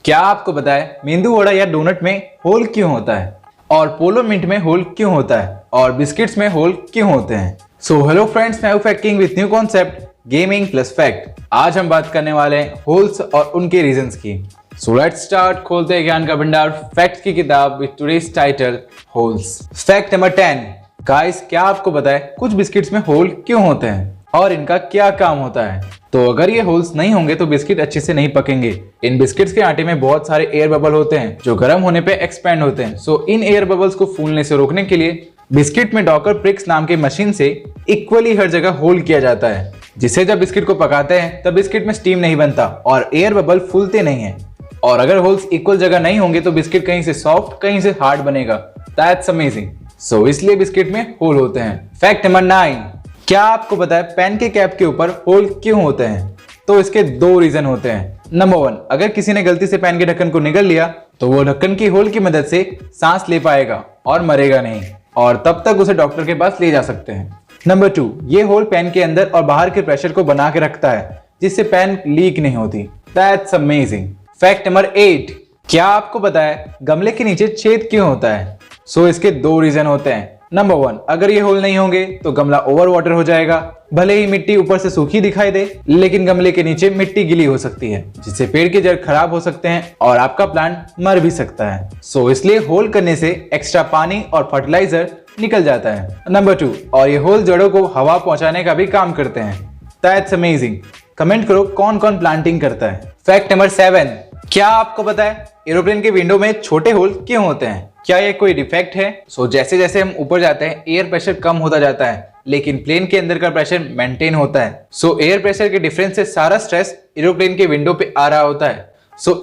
क्या आपको पता है मेंदू वड़ा या डोनट में होल क्यों होता है और पोलो मिंट में होल क्यों होता है और बिस्किट्स में होल क्यों होते हैं? सो हेलो फ्रेंड्स, मैं हूं fact king with new concept gaming plus fact. आज हम बात करने वाले हैं होल्स और उनके रीजंस की। So let's start. खोलते हैं ज्ञान का भंडार फैक्ट्स की किताब with today's title holes. Fact number 10। Guys, क्या आपको पता है कुछ बिस्किट्स में होल क्यों होते हैं और इनका क्या काम होता है? तो अगर ये होल्स नहीं होंगे तो बिस्किट अच्छे से नहीं पकेंगे। इन बिस्किट्स के आटे में बहुत सारे एयर बबल होते हैं जो गर्म होने पे एक्सपैंड होते हैं। सो इन एयर बबल्स को फूलने से रोकने के लिए बिस्किट में डॉकर प्रिक्स नाम के मशीन से इक्वली हर जगह होल किया जाता है, जिससे जब बिस्किट को पकाते हैं तब बिस्किट में स्टीम नहीं बनता और एयर बबल फूलते नहीं है। और अगर होल्स इक्वल जगह नहीं होंगे तो बिस्किट कहीं से सॉफ्ट कहीं से हार्ड बनेगा। That's amazing. सो इसलिए बिस्किट में होल होते हैं। Fact number 9। क्या आपको पता है पेन के कैप के ऊपर होल क्यों होते हैं? तो इसके दो रीजन होते हैं। नंबर 1, अगर किसी ने गलती से पेन के ढक्कन को निगल लिया तो वो ढक्कन की होल की मदद से सांस ले पाएगा और मरेगा नहीं, और तब तक उसे डॉक्टर के पास ले जा सकते हैं। नंबर 2, ये होल पेन के अंदर और बाहर के प्रेशर को बना के रखता है, जिससे पेन लीक नहीं होती। That's amazing. Fact number 8। क्या आपको पता है गमले के नीचे छेद क्यों होता है? सो इसके दो रीजन होते हैं। नंबर 1, अगर ये होल नहीं होंगे तो गमला ओवर वाटर हो जाएगा। भले ही मिट्टी ऊपर से सूखी दिखाई दे, लेकिन गमले के नीचे मिट्टी गीली हो सकती है, जिससे पेड़ के जड़ खराब हो सकते हैं और आपका प्लांट मर भी सकता है। सो इसलिए होल करने से एक्स्ट्रा पानी और फर्टिलाइजर निकल जाता है। नंबर 2, और ये होल जड़ों को हवा पहुंचाने का भी काम करते हैं। That's amazing. कमेंट करो कौन कौन प्लांटिंग करता है। Fact number 7। क्या आपको पता है एरोप्लेन के विंडो में छोटे होल क्यों होते हैं? क्या ये कोई डिफेक्ट है? जैसे जैसे हम ऊपर जाते हैं एयर प्रेशर कम होता जाता है, लेकिन प्लेन के अंदर का प्रेशर मेंटेन होता है। एयर प्रेशर के डिफरेंस से सारा स्ट्रेस एरोप्लेन के विंडो पे आ रहा होता है।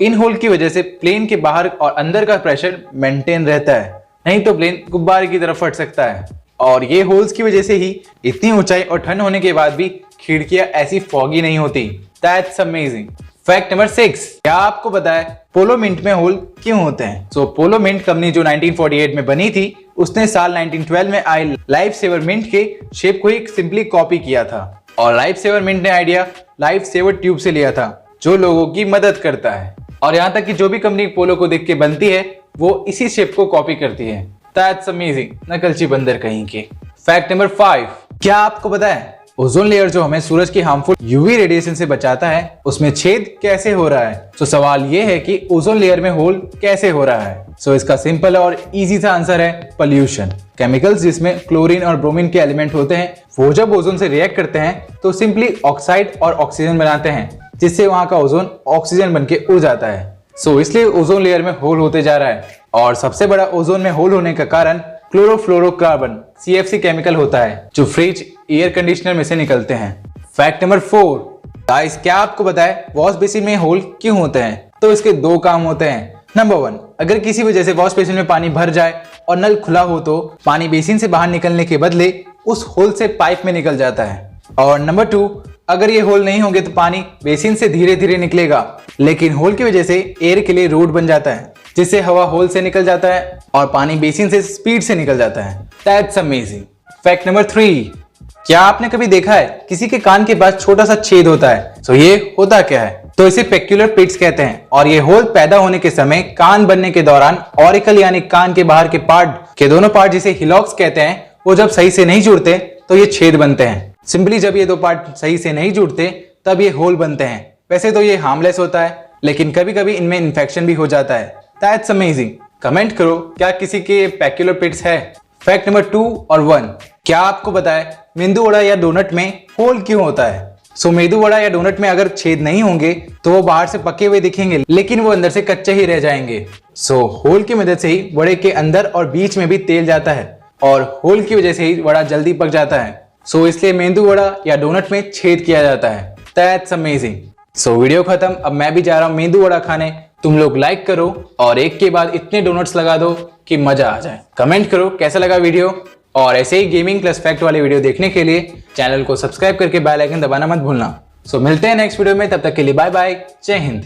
इन होल की वजह से प्लेन के बाहर और अंदर का प्रेशर मेंटेन रहता है, नहीं तो प्लेन गुब्बारे की तरफ फट सकता है। और ये होल्स की वजह से ही इतनी ऊंचाई और ठंड होने के बाद भी खिड़कियां ऐसी फॉगी नहीं होती। That's amazing. Fact number 6। क्या आपको पता है पोलो मिंट में होल क्यों होते हैं? पोलो मिंट कंपनी जो 1948 में बनी थी, उसने साल 1912 में आई लाइफ सेवर मिंट के शेप को ही सिंपली कॉपी किया था। और लाइफ सेवर मिंट ने आइडिया लाइफ सेवर ट्यूब से लिया था, जो लोगों की मदद करता है। और यहाँ तक कि जो भी कंपनी पोलो को देख के बनती है वो इसी शेप को कॉपी करती है। That's amazing. नकलची बंदर कहीं के। Fact number 5। क्या आपको पता है ओजोन लेयर जो हमें सूरज की हार्मफुल यूवी रेडिएशन से बचाता है, उसमें छेद कैसे हो रहा है? सवाल ये है कि ओजोन लेयर में होल कैसे हो रहा है? इसका सिंपल और इजी सा आंसर है पॉल्यूशन। केमिकल्स जिसमें क्लोरीन और ब्रोमीन के एलिमेंट होते हैं, वो जब ओजोन से रिएक्ट करते हैं तो सिंपली ऑक्साइड और ऑक्सीजन बनाते हैं, जिससे वहां का ओजोन ऑक्सीजन बन के उड़ जाता है। इसलिए ओजोन लेयर में होल होते जा रहा है। और सबसे बड़ा ओजोन में होल होने का कारण क्लोरोफ्लोरोकार्बन CFC केमिकल होता है, जो फ्रिज एयर कंडीशनर में से निकलते हैं। Fact number 4। गाइस, क्या आपको पता है वॉश बेसिन में होल क्यों होते हैं? तो इसके दो काम होते हैं। नंबर 1, अगर किसी वजह से वॉश बेसिन में पानी भर जाए और नल खुला हो तो पानी बेसिन से बाहर निकलने के बदले उस होल से पाइप में निकल जाता है। और नंबर 2, अगर ये होल नहीं होंगे तो पानी बेसिन से धीरे धीरे निकलेगा, लेकिन होल की वजह से एयर के लिए रोड बन जाता है, जिससे हवा होल से निकल जाता है और पानी बेसिन से स्पीड से निकल जाता है। That's amazing. Fact number 3। क्या आपने कभी देखा है किसी के कान के पास छोटा सा छेद होता है? ये होता क्या है? तो इसे पेक्युलर पिट्स कहते हैं। और ये होल पैदा होने के समय कान बनने के दौरान ऑरिकल यानी कान के बाहर के पार्ट के दोनों पार्ट, जिसे हिलॉक्स कहते हैं, वो जब सही से नहीं जुड़ते तो ये छेद बनते हैं। सिंपली जब ये दो पार्ट सही से नहीं जुड़ते तब ये होल बनते हैं। वैसे तो ये हार्मलेस होता है, लेकिन कभी कभी इनमें इन्फेक्शन भी हो जाता है। That's amazing. कमेंट करो क्या किसी के पेक्युलर पिट्स है। फैक्ट नंबर 2 और 1। क्या आपको पता है मेंदू वड़ा या डोनट में होल क्यों होता है? मेंदू वड़ा या डोनट में अगर छेद नहीं होंगे तो वो बाहर से पके हुए दिखेंगे, लेकिन वो अंदर से कच्चे ही रह जाएंगे। होल की मदद से ही वड़े के अंदर और बीच में भी तेल जाता है, और होल की वजह से ही वड़ा जल्दी पक जाता है। इसलिए मेंदू वड़ा या डोनट में छेद किया जाता है। That's amazing. वीडियो खत्म। अब मैं भी जा रहा हूँ मेंदू वड़ा खाने। तुम लोग लाइक करो और एक के बाद इतने डोनट्स लगा दो कि मजा आ जाए। कमेंट करो कैसा लगा वीडियो, और ऐसे ही गेमिंग प्लस फैक्ट वाले वीडियो देखने के लिए चैनल को सब्सक्राइब करके बेल आइकन दबाना मत भूलना। मिलते हैं नेक्स्ट वीडियो में, तब तक के लिए बाय बाय। जय हिंद।